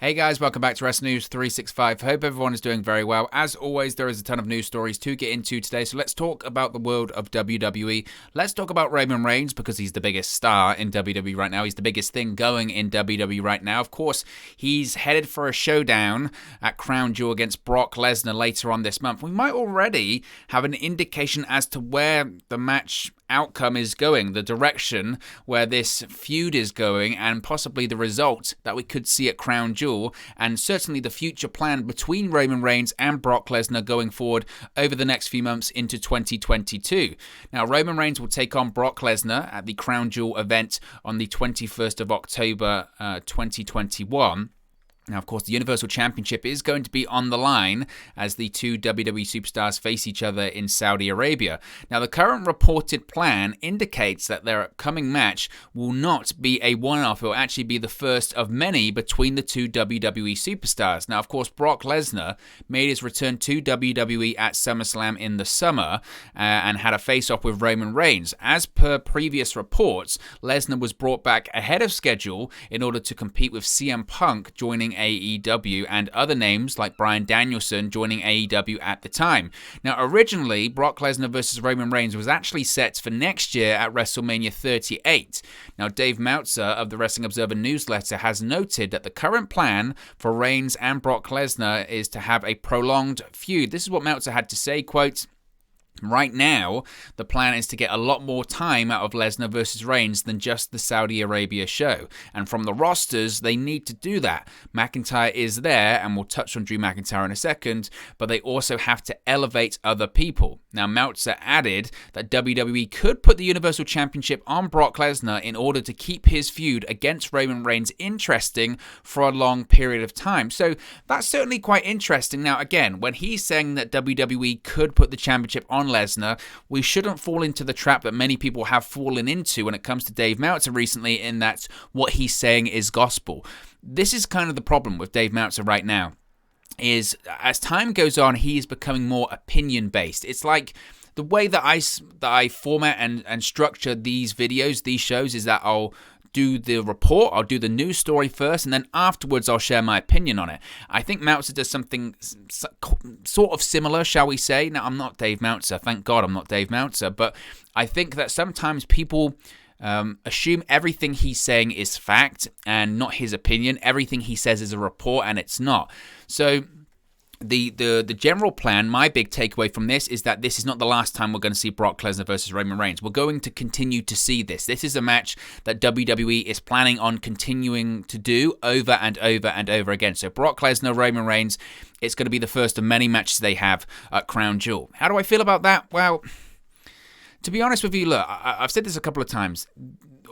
Hey guys, welcome back to Wrestling News 365. Hope everyone is doing very well. As always, there is a ton of news stories to get into today, so let's talk about the world of WWE. Let's talk about Roman Reigns because he's the biggest star in WWE right now. He's the biggest thing going in WWE right now. Of course, he's headed for a showdown at Crown Jewel against Brock Lesnar later on this month. We might already have an indication as to where the match outcome is going, the direction where this feud is going, and possibly the result that we could see at Crown Jewel, and certainly the future plan between Roman Reigns and Brock Lesnar going forward over the next few months into 2022. Now, Roman Reigns will take on Brock Lesnar at the Crown Jewel event on the 21st of October 2021. Now, of course, the Universal Championship is going to be on the line as the two WWE superstars face each other in Saudi Arabia. Now, the current reported plan indicates that their upcoming match will not be a one-off. It will actually be the first of many between the two WWE superstars. Now, of course, Brock Lesnar made his return to WWE at SummerSlam in the summer and had a face-off with Roman Reigns. As per previous reports, Lesnar was brought back ahead of schedule in order to compete with CM Punk joining AEW and other names like Bryan Danielson joining AEW at the time. Now, originally, Brock Lesnar versus Roman Reigns was actually set for next year at WrestleMania 38. Now, Dave Meltzer of the Wrestling Observer newsletter has noted that the current plan for Reigns and Brock Lesnar is to have a prolonged feud. This is what Meltzer had to say, quote, "Right now, the plan is to get a lot more time out of Lesnar versus Reigns than just the Saudi Arabia show. And from the rosters, they need to do that. McIntyre is there, and we'll touch on Drew McIntyre in a second, but they also have to elevate other people." Now, Meltzer added that WWE could put the Universal Championship on Brock Lesnar in order to keep his feud against Roman Reigns interesting for a long period of time. So that's certainly quite interesting. Now, again, when he's saying that WWE could put the championship on Lesnar, we shouldn't fall into the trap that many people have fallen into when it comes to Dave Meltzer recently, in that what he's saying is gospel. This is kind of the problem with Dave Meltzer right now, is as time goes on, he is becoming more opinion-based. It's like the way that I format and structure these videos, these shows, is that I'll do the report, I'll do the news story first, and then afterwards I'll share my opinion on it. I think Meltzer does something sort of similar, shall we say. Now, I'm not Dave Meltzer, thank God I'm not Dave Meltzer, but I think that sometimes people assume everything he's saying is fact and not his opinion. Everything he says is a report, and it's not. So the general plan, my big takeaway from this, is that this is not the last time we're going to see Brock Lesnar versus Roman Reigns. We're going to continue to see this. This is a match that WWE is planning on continuing to do over and over and over again. So Brock Lesnar, Roman Reigns, it's going to be the first of many matches they have at Crown Jewel. How do I feel about that? Well, to be honest with you, look, I've said this a couple of times.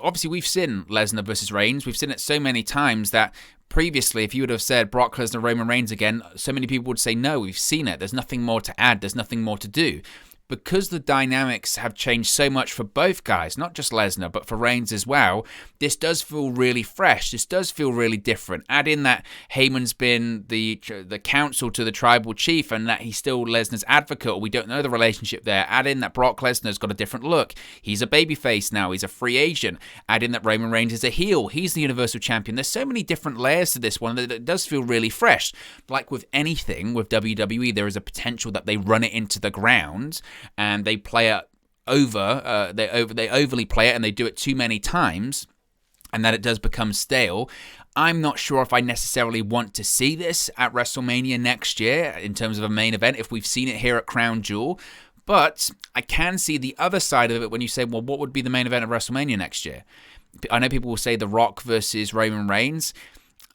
Obviously, we've seen Lesnar versus Reigns. We've seen it so many times that previously, if you would have said Brock Lesnar, Roman Reigns again, so many people would say, no, we've seen it. There's nothing more to add. There's nothing more to do. Because the dynamics have changed so much for both guys, not just Lesnar, but for Reigns as well, this does feel really fresh. This does feel really different. Add in that Heyman's been the counsel to the tribal chief and that he's still Lesnar's advocate, or we don't know the relationship there. Add in that Brock Lesnar's got a different look. He's a babyface now. He's a free agent. Add in that Roman Reigns is a heel. He's the Universal Champion. There's so many different layers to this one that it does feel really fresh. Like with anything with WWE, there is a potential that they run it into the ground and they play it over, they overly play it, and they do it too many times, and that it does become stale. I'm not sure if I necessarily want to see this at WrestleMania next year in terms of a main event, if we've seen it here at Crown Jewel. But I can see the other side of it when you say, well, what would be the main event of WrestleMania next year? I know people will say The Rock versus Roman Reigns.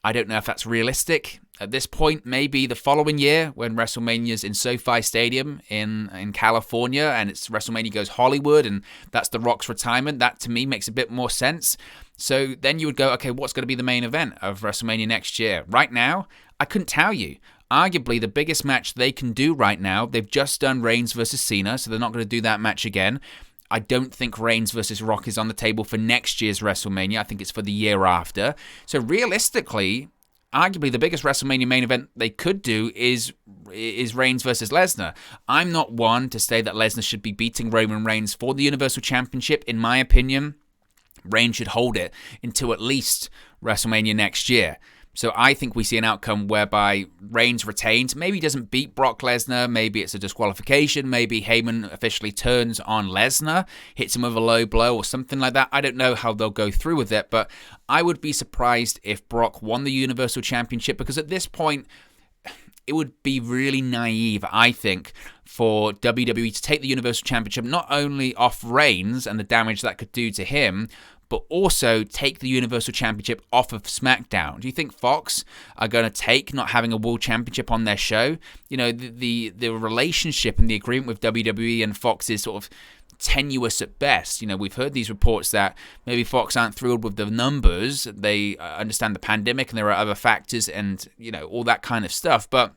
I don't know if that's realistic. At this point, maybe the following year when WrestleMania's in SoFi Stadium in California and it's WrestleMania goes Hollywood and that's The Rock's retirement. That, to me, makes a bit more sense. So then you would go, okay, what's going to be the main event of WrestleMania next year? Right now, I couldn't tell you. Arguably, the biggest match they can do right now, they've just done Reigns versus Cena, so they're not going to do that match again. I don't think Reigns versus Rock is on the table for next year's WrestleMania. I think it's for the year after. So realistically, arguably the biggest WrestleMania main event they could do is Reigns versus Lesnar. I'm not one to say that Lesnar should be beating Roman Reigns for the Universal Championship. In my opinion, Reigns should hold it until at least WrestleMania next year. So I think we see an outcome whereby Reigns retains. Maybe he doesn't beat Brock Lesnar. Maybe it's a disqualification. Maybe Heyman officially turns on Lesnar, hits him with a low blow or something like that. I don't know how they'll go through with it, but I would be surprised if Brock won the Universal Championship, because at this point, it would be really naive, I think, for WWE to take the Universal Championship not only off Reigns and the damage that could do to him, but also take the Universal Championship off of SmackDown. Do you think Fox are going to take not having a World Championship on their show? You know, the relationship and the agreement with WWE and Fox is sort of tenuous at best. You know, we've heard these reports that maybe Fox aren't thrilled with the numbers. They understand the pandemic and there are other factors and, you know, all that kind of stuff. But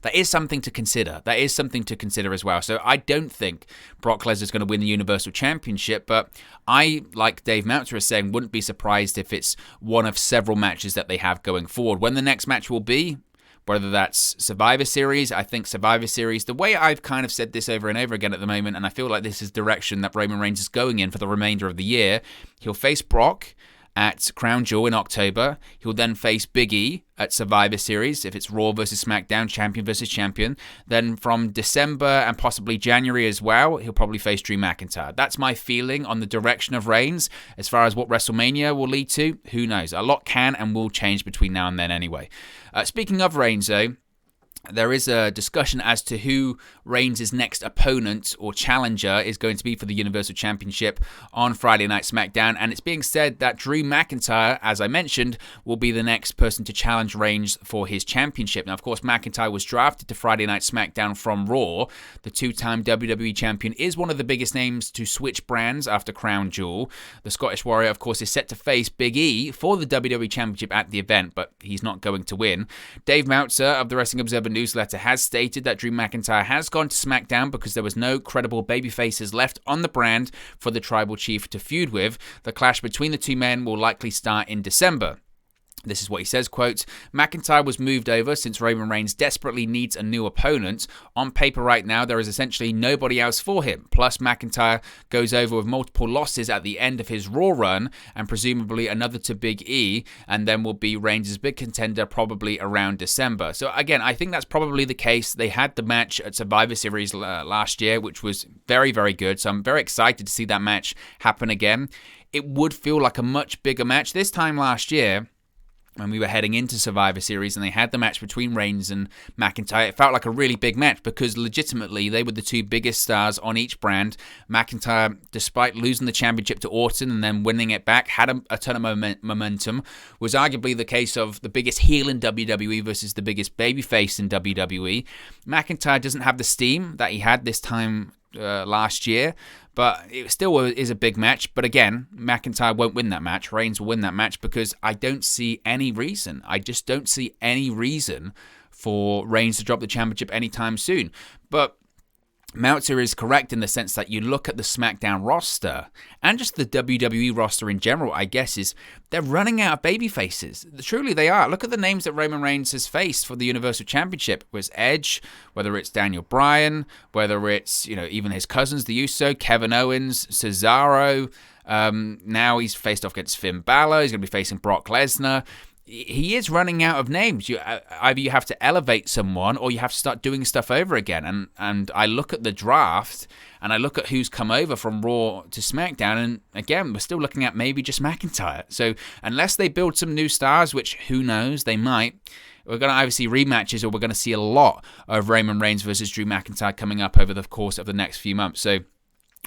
that is something to consider. That is something to consider as well. So I don't think Brock Lesnar is going to win the Universal Championship, but I, like Dave Meltzer is saying, wouldn't be surprised if it's one of several matches that they have going forward. When the next match will be, whether that's Survivor Series, I think Survivor Series, the way I've kind of said this over and over again at the moment, and I feel like this is the direction that Roman Reigns is going in for the remainder of the year, he'll face Brock at Crown Jewel in October. He'll then face Big E at Survivor Series, if it's Raw versus SmackDown, champion versus champion. Then from December and possibly January as well, he'll probably face Drew McIntyre. That's my feeling on the direction of Reigns. As far as what WrestleMania will lead to, who knows? A lot can and will change between now and then anyway. Speaking of Reigns, though, there is a discussion as to who Reigns' next opponent or challenger is going to be for the Universal Championship on Friday Night SmackDown, and it's being said that Drew McIntyre, as I mentioned, will be the next person to challenge Reigns for his championship. Now, of course, McIntyre was drafted to Friday Night SmackDown from Raw. The two-time WWE champion is one of the biggest names to switch brands after Crown Jewel. The Scottish Warrior, of course, is set to face Big E for the WWE Championship at the event, but he's not going to win. Dave Meltzer of the Wrestling Observer newsletter has stated that Drew McIntyre has gone to SmackDown because there was no credible babyfaces left on the brand for the Tribal Chief to feud with. The clash between the two men will likely start in December. This is what he says, quote, McIntyre was moved over since Roman Reigns desperately needs a new opponent. On paper right now, there is essentially nobody else for him. Plus, McIntyre goes over with multiple losses at the end of his Raw run, and presumably another to Big E, and then will be Reigns' big contender probably around December. So again, I think that's probably the case. They had the match at Survivor Series last year, which was very, very good. So I'm very excited to see that match happen again. It would feel like a much bigger match. This time last year, when we were heading into Survivor Series and they had the match between Reigns and McIntyre, it felt like a really big match because legitimately they were the two biggest stars on each brand. McIntyre, despite losing the championship to Orton and then winning it back, had a ton of momentum, was arguably the case of the biggest heel in WWE versus the biggest babyface in WWE. McIntyre doesn't have the steam that he had this time last year, but it still is a big match. But again, McIntyre won't win that match. Reigns will win that match because I don't see any reason. I just don't see any reason for Reigns to drop the championship anytime soon. But Meltzer is correct in the sense that you look at the SmackDown roster and just the WWE roster in general, I guess, is they're running out of baby faces. Truly they are. Look at the names that Roman Reigns has faced for the Universal Championship. It was Edge, whether it's Daniel Bryan, whether it's, you know, even his cousins, the Uso, Kevin Owens, Cesaro. Now he's faced off against Finn Balor. He's going to be facing Brock Lesnar. He is running out of names. Either you have to elevate someone or you have to start doing stuff over again. And I look at the draft and I look at who's come over from Raw to SmackDown, and again, we're still looking at maybe just McIntyre. So unless they build some new stars, which who knows, they might, we're going to either see rematches or we're going to see a lot of Roman Reigns versus Drew McIntyre coming up over the course of the next few months. So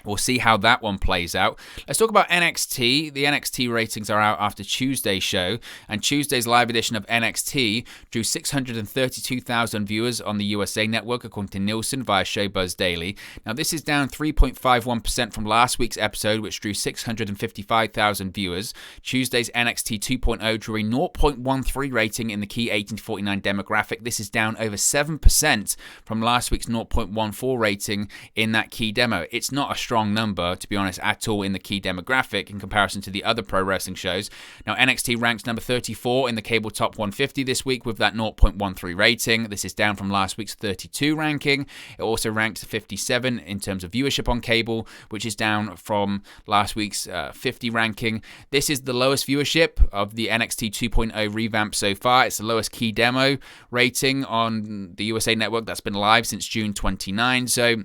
we'll see how that one plays out. Let's talk about NXT. The NXT ratings are out after Tuesday's show, and Tuesday's live edition of NXT drew 632,000 viewers on the USA Network, according to Nielsen via Showbuzz Daily. Now, this is down 3.51% from last week's episode, which drew 655,000 viewers. Tuesday's NXT 2.0 drew a 0.13 rating in the key 18 to 49 demographic. This is down over 7% from last week's 0.14 rating in that key demo. It's not a strong number, to be honest, at all in the key demographic in comparison to the other pro wrestling shows. Now, NXT ranks number 34 in the cable top 150 this week with that 0.13 rating. This is down from last week's 32 ranking. It also ranked 57 in terms of viewership on cable, which is down from last week's 50 ranking. This is the lowest viewership of the NXT 2.0 revamp so far. It's the lowest key demo rating on the USA Network that's been live since June 29. So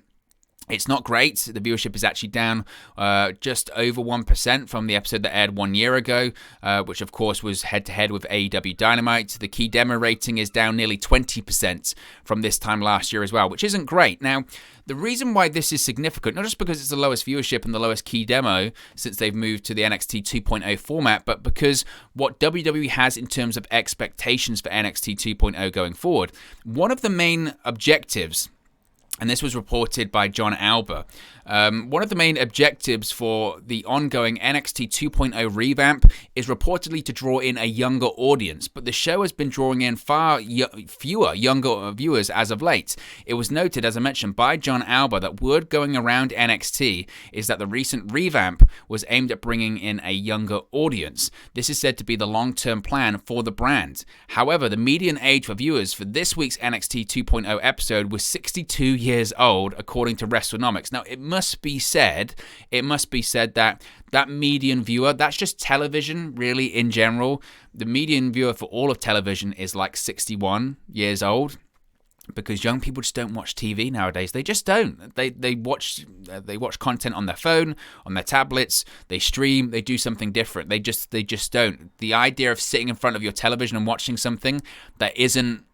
it's not great. The viewership is actually down just over 1% from the episode that aired 1 year ago, which of course was head-to-head with AEW Dynamite. The key demo rating is down nearly 20% from this time last year as well, which isn't great. Now, the reason why this is significant, not just because it's the lowest viewership and the lowest key demo since they've moved to the NXT 2.0 format, but because what WWE has in terms of expectations for NXT 2.0 going forward. One of the main objectives, and this was reported by John Alba, one of the main objectives for the ongoing NXT 2.0 revamp is reportedly to draw in a younger audience, but the show has been drawing in far fewer younger viewers as of late. It was noted, as I mentioned, by John Alba that word going around NXT is that the recent revamp was aimed at bringing in a younger audience. This is said to be the long-term plan for the brand. However, the median age for viewers for this week's NXT 2.0 episode was 62 years old, according to WrestleNomics. Now, it must be said that median viewer, that's just television, really, in general. The median viewer for all of television is like 61 years old, because young people just don't watch TV nowadays. They just don't. They watch content on their phone, on their tablets. They stream. They do something different. They just don't. The idea of sitting in front of your television and watching something that isn't,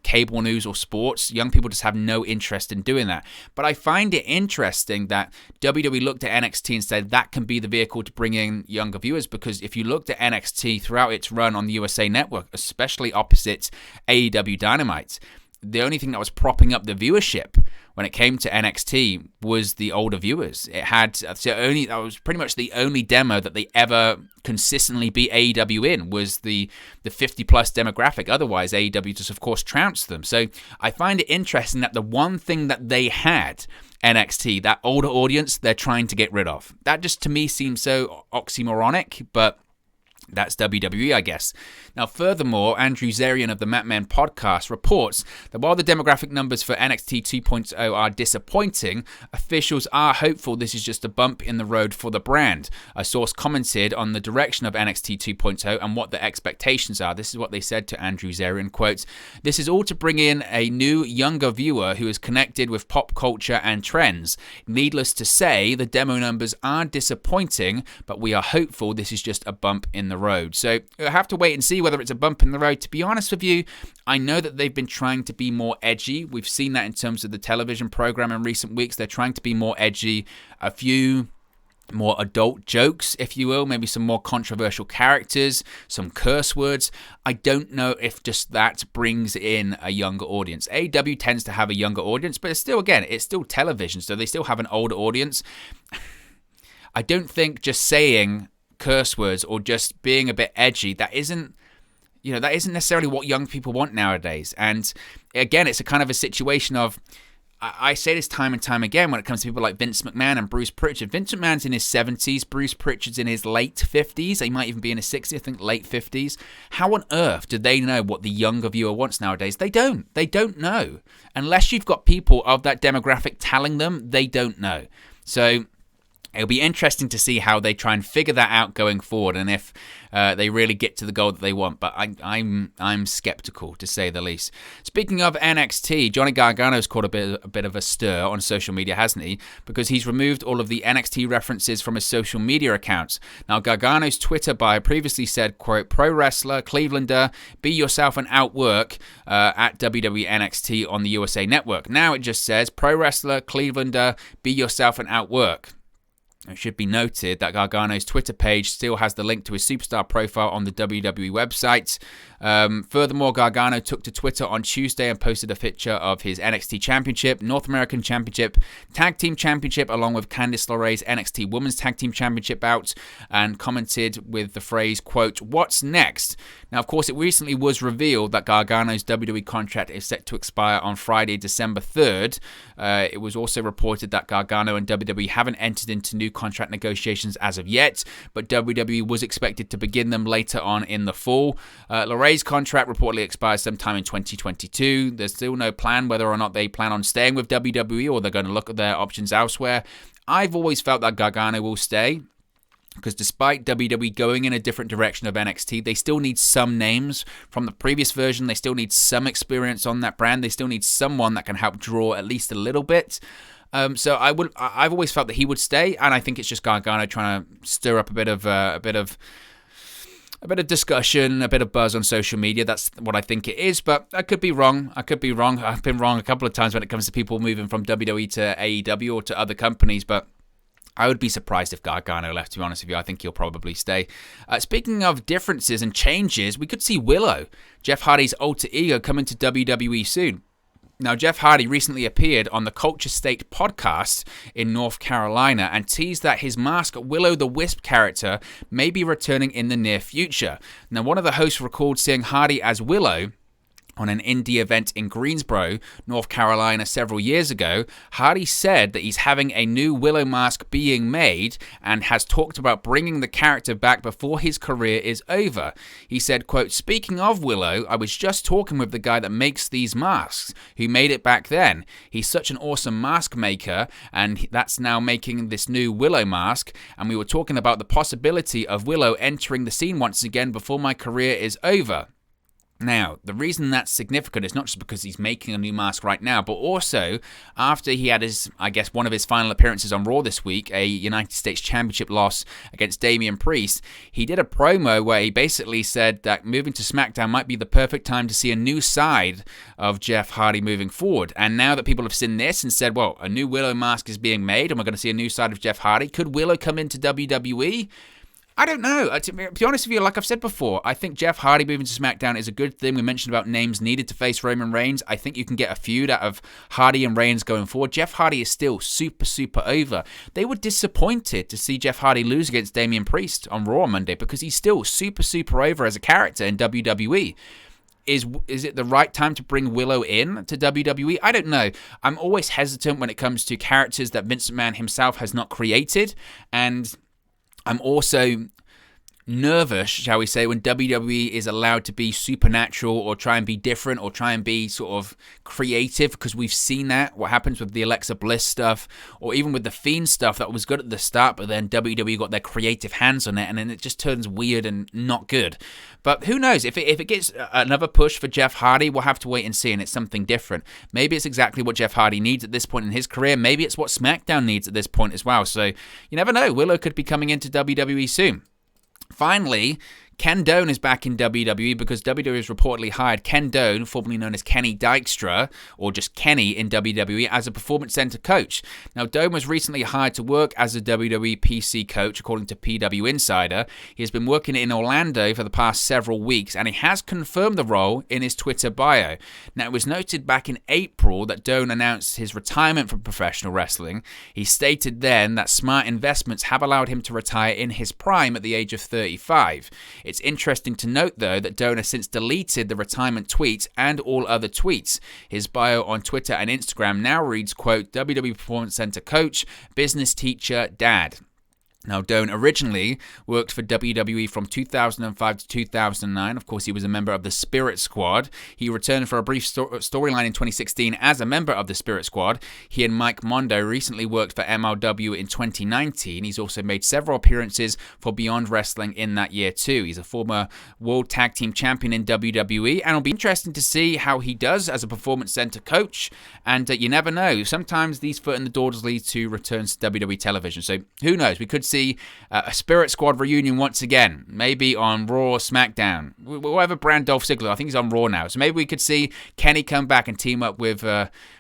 cable news or sports, young people just have no interest in doing that. But I find it interesting that WWE looked at NXT and said that can be the vehicle to bring in younger viewers, because if you looked at NXT throughout its run on the USA Network, especially opposite AEW Dynamite, the only thing that was propping up the viewership when it came to NXT was the older viewers. That was pretty much the only demo that they ever consistently beat AEW in, was the 50-plus demographic. Otherwise, AEW just, of course, trounced them. So I find it interesting that the one thing that they had, NXT, that older audience, they're trying to get rid of. That just, to me, seems so oxymoronic, but that's WWE, I guess. Now, furthermore, Andrew Zarian of the Mat Men podcast reports that while the demographic numbers for NXT 2.0 are disappointing, officials are hopeful this is just a bump in the road for the brand. A source commented on the direction of NXT 2.0 and what the expectations are. This is what they said to Andrew Zarian, quote, "This is all to bring in a new, younger viewer who is connected with pop culture and trends. Needless to say, the demo numbers are disappointing, but we are hopeful this is just a bump in the road." So we'll have to wait and see whether it's a bump in the road. To be honest with you, I know that they've been trying to be more edgy. We've seen that in terms of the television program in recent weeks. They're trying to be more edgy, a few more adult jokes, if you will, maybe some more controversial characters, some curse words. I don't know if just that brings in a younger audience. AEW tends to have a younger audience, but it's still television, so they still have an older audience. I don't think just saying curse words or just being a bit edgy, that isn't necessarily what young people want nowadays. And again, it's a kind of a situation of, I say this time and time again when it comes to people like Vince McMahon and Bruce Pritchard. Vince McMahon's in his 70s, Bruce Pritchard's in his late 50s. He might even be in his 60s, I think late 50s. How on earth do they know what the younger viewer wants nowadays? They don't. They don't know. Unless you've got people of that demographic telling them, they don't know. So it'll be interesting to see how they try and figure that out going forward, and if they really get to the goal that they want. But I'm skeptical, to say the least. Speaking of NXT, Johnny Gargano's caught a bit of a stir on social media, hasn't he? Because he's removed all of the NXT references from his social media accounts. Now, Gargano's Twitter bio previously said, quote, "Pro wrestler, Clevelander, be yourself and outwork at WWE NXT on the USA Network." Now it just says, "Pro wrestler, Clevelander, be yourself and outwork." It should be noted that Gargano's Twitter page still has the link to his superstar profile on the WWE website. Furthermore, Gargano took to Twitter on Tuesday and posted a picture of his NXT Championship, North American Championship, Tag Team Championship, along with Candice LeRae's NXT Women's Tag Team Championship bout, and commented with the phrase, quote, "What's next?" Now, of course, it recently was revealed that Gargano's WWE contract is set to expire on Friday, December 3rd. It was also reported that Gargano and WWE haven't entered into new contract negotiations as of yet, but WWE was expected to begin them later on in the fall. LeRae's contract reportedly expires sometime in 2022. There's still no plan whether or not they plan on staying with WWE or they're going to look at their options elsewhere. I've always felt that Gargano will stay, because despite WWE going in a different direction of NXT, they still need some names from the previous version. They still need some experience on that brand. They still need someone that can help draw at least a little bit. So I've always felt that he would stay, and I think it's just Gargano trying to stir up a bit of discussion, a bit of buzz on social media. That's what I think it is, but I could be wrong. I've been wrong a couple of times when it comes to people moving from WWE to AEW or to other companies, but I would be surprised if Gargano left, to be honest with you. I think he'll probably stay. Speaking of differences and changes, we could see Willow, Jeff Hardy's alter ego, coming to WWE soon. Now, Jeff Hardy recently appeared on the Culture State podcast in North Carolina and teased that his mask Willow the Wisp character may be returning in the near future. Now, one of the hosts recalled seeing Hardy as Willow on an indie event in Greensboro, North Carolina several years ago. Hardy said that he's having a new Willow mask being made and has talked about bringing the character back before his career is over. He said, quote, "Speaking of Willow, I was just talking with the guy that makes these masks, who made it back then. He's such an awesome mask maker, and that's now making this new Willow mask, and we were talking about the possibility of Willow entering the scene once again before my career is over." Now, the reason that's significant is not just because he's making a new mask right now, but also after he had one of his final appearances on Raw this week, a United States Championship loss against Damian Priest. He did a promo where he basically said that moving to SmackDown might be the perfect time to see a new side of Jeff Hardy moving forward. And now that people have seen this and said, well, a new Willow mask is being made and we're going to see a new side of Jeff Hardy, could Willow come into WWE? I don't know. To be honest with you, like I've said before, I think Jeff Hardy moving to SmackDown is a good thing. We mentioned about names needed to face Roman Reigns. I think you can get a feud out of Hardy and Reigns going forward. Jeff Hardy is still super, super over. They were disappointed to see Jeff Hardy lose against Damian Priest on Raw Monday because he's still super, super over as a character in WWE. Is it the right time to bring Willow in to WWE? I don't know. I'm always hesitant when it comes to characters that Vince McMahon himself has not created, and I'm also nervous, shall we say, when WWE is allowed to be supernatural or try and be different or try and be sort of creative, because we've seen that, what happens with the Alexa Bliss stuff or even with the Fiend stuff that was good at the start, but then WWE got their creative hands on it and then it just turns weird and not good. But who knows, if it gets another push for Jeff Hardy, we'll have to wait and see, and it's something different. Maybe it's exactly what Jeff Hardy needs at this point in his career. Maybe it's what SmackDown needs at this point as well. So you never know, Willow could be coming into WWE soon. Finally, Ken Doan is back in WWE because WWE has reportedly hired Ken Doan, formerly known as Kenny Dykstra, or just Kenny in WWE, as a Performance Center coach. Now, Doan was recently hired to work as a WWE PC coach, according to PW Insider. He has been working in Orlando for the past several weeks, and he has confirmed the role in his Twitter bio. Now, it was noted back in April that Doan announced his retirement from professional wrestling. He stated then that smart investments have allowed him to retire in his prime at the age of 35. It's interesting to note, though, that Doan has since deleted the retirement tweets and all other tweets. His bio on Twitter and Instagram now reads, quote, WWE Performance Center coach, business teacher, dad. Now, Doan originally worked for WWE from 2005 to 2009. Of course, he was a member of the Spirit Squad. He returned for a brief storyline in 2016 as a member of the Spirit Squad. He and Mike Mondo recently worked for MLW in 2019. He's also made several appearances for Beyond Wrestling in that year too. He's a former World Tag Team Champion in WWE, and it'll be interesting to see how he does as a Performance Center coach. And you never know. Sometimes these foot in the doors lead to returns to WWE television. So who knows? We could see see a Spirit Squad reunion once again, maybe on Raw or SmackDown. Whatever brand Dolph Ziggler, I think he's on Raw now, so maybe we could see Kenny come back and team up with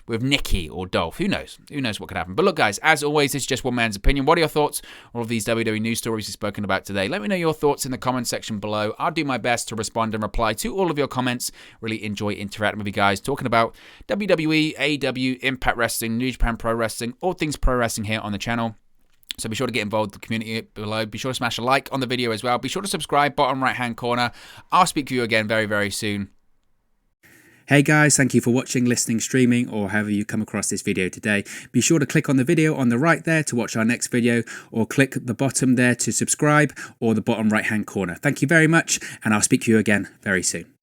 Nikki or Dolph. Who knows? Who knows what could happen? But look, guys, as always, it's just one man's opinion. What are your thoughts on all of these WWE news stories we've spoken about today? Let me know your thoughts in the comment section below. I'll do my best to respond and reply to all of your comments. Really enjoy interacting with you guys, talking about WWE, AEW, Impact Wrestling, New Japan Pro Wrestling, all things pro wrestling here on the channel. So be sure to get involved with the community below. Be sure to smash a like on the video as well. Be sure to subscribe, bottom right-hand corner. I'll speak to you again very, very soon. Hey guys, thank you for watching, listening, streaming, or however you come across this video today. Be sure to click on the video on the right there to watch our next video, or click the bottom there to subscribe, or the bottom right-hand corner. Thank you very much, and I'll speak to you again very soon.